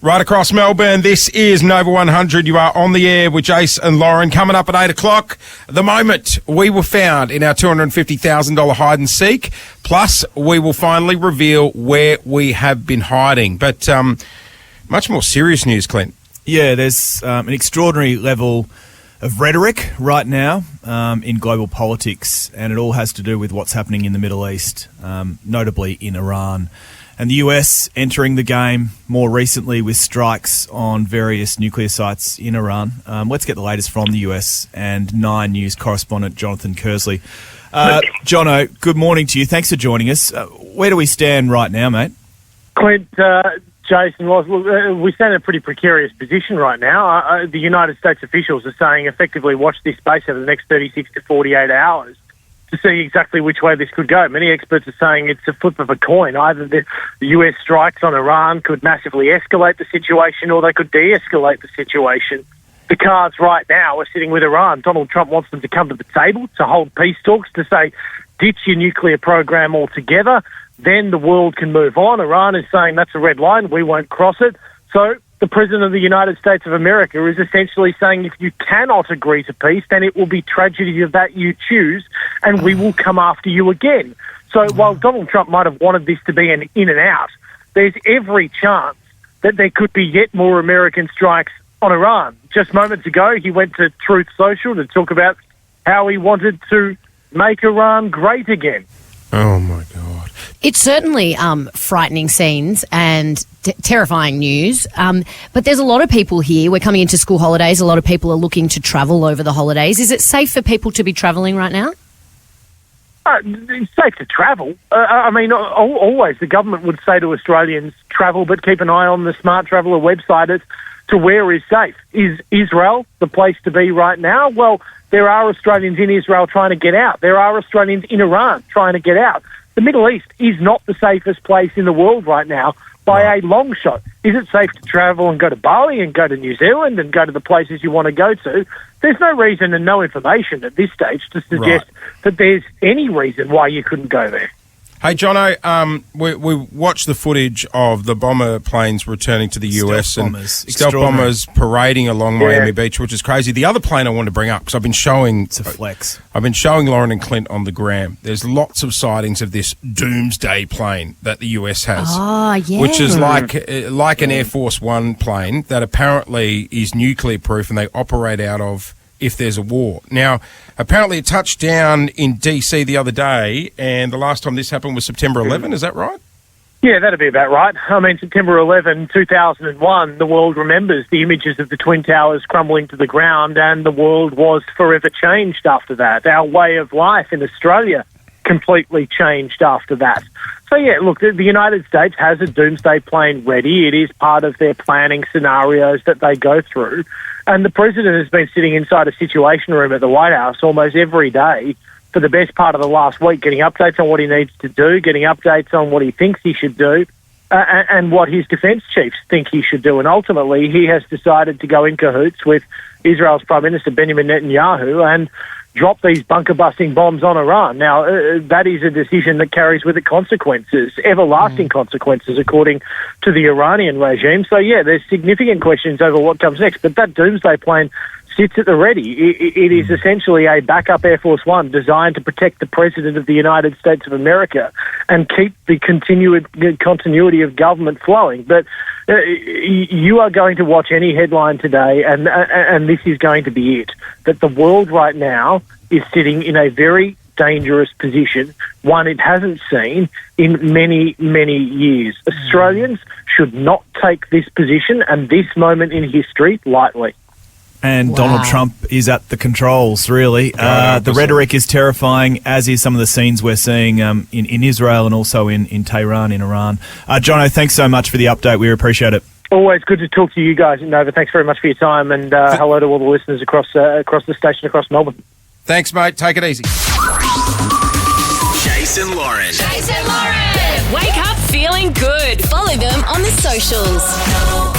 Right across Melbourne, this is Nova 100. You are on the air with Jace and Lauren. Coming up at 8 o'clock, the moment we were found in our $250,000 hide and seek. Plus, we will finally reveal where we have been hiding. But much more serious news, Clint. Yeah, there's an extraordinary level of rhetoric right now in global politics, and it all has to do with what's happening in the Middle East, notably in Iran. And the US entering the game more recently with strikes on various nuclear sites in Iran. Let's get the latest from the US and 9 News correspondent Jonathan Kearsley. Jono, good morning to you. Thanks for joining us. Where do we stand right now, mate? Clint, Jason, we stand in a pretty precarious position right now. The United States officials are saying effectively watch this space over the next 36 to 48 hours to see exactly which way this could go. Many experts are saying it's a flip of a coin. Either the US strikes on Iran could massively escalate the situation, or they could de-escalate the situation. The cards right now are sitting with Iran. Donald Trump wants them to come to the table, to hold peace talks, to say, ditch your nuclear program altogether. Then the world can move on. Iran is saying that's a red line. We won't cross it. So the President of the United States of America is essentially saying if you cannot agree to peace, then it will be tragedy of that you choose, and we will come after you again. So while Donald Trump might have wanted this to be an in and out, there's every chance that there could be yet more American strikes on Iran. Just moments ago, he went to Truth Social to talk about how he wanted to make Iran great again. Oh, my God. It's certainly frightening scenes and terrifying news, but there's a lot of people here. We're coming into school holidays. A lot of people are looking to travel over the holidays. Is it safe for people to be travelling right now? It's safe to travel. I mean, always the government would say to Australians, travel, but keep an eye on the Smart Traveller website as to where is safe. Is Israel the place to be right now? Well, there are Australians in Israel trying to get out. There are Australians in Iran trying to get out. The Middle East is not the safest place in the world right now by a long shot. Is it safe to travel and go to Bali and go to New Zealand and go to the places you want to go to? There's no reason and no information at this stage to suggest that there's any reason why you couldn't go there. Hey, Jono, we watched the footage of the bomber planes returning to the US and stealth bombers parading along Miami Beach, which is crazy. The other plane I wanted to bring up, because I've been showing... It's a flex. I've been showing Lauren and Clint on the gram. There's lots of sightings of this doomsday plane that the US has. Oh, yeah. Which is like an Air Force One plane that apparently is nuclear-proof and they operate out of if there's a war. Now, apparently it touched down in DC the other day, and the last time this happened was September 11, is that right? Yeah, that'd be about right. I mean, September 11, 2001, the world remembers the images of the Twin Towers crumbling to the ground, and the world was forever changed after that. Our way of life in Australia completely changed after that. So, yeah, look, the United States has a doomsday plane ready. It is part of their planning scenarios that they go through. And the President has been sitting inside a Situation Room at the White House almost every day for the best part of the last week, getting updates on what he needs to do, getting updates on what he thinks he should do, and what his defence chiefs think he should do. And ultimately, he has decided to go in cahoots with Israel's Prime Minister Benjamin Netanyahu and drop these bunker-busting bombs on Iran. Now, that is a decision that carries with it consequences, everlasting consequences, according to the Iranian regime. So, yeah, there's significant questions over what comes next. But that doomsday plane sits at the ready. It is essentially a backup Air Force One designed to protect the President of the United States of America and keep the continuity of government flowing. But you are going to watch any headline today, and this is going to be it, that the world right now is sitting in a very dangerous position, one it hasn't seen in many, many years. Australians should not take this position and this moment in history lightly. And Donald Trump is at the controls, really. The rhetoric is terrifying, as is some of the scenes we're seeing in Israel and also in Tehran, in Iran. Jono, thanks so much for the update. We appreciate it. Always good to talk to you guys, Nova. Thanks very much for your time, and hello to all the listeners across the station, across Melbourne. Thanks, mate. Take it easy. Jason Lauren. Wake up feeling good. Follow them on the socials.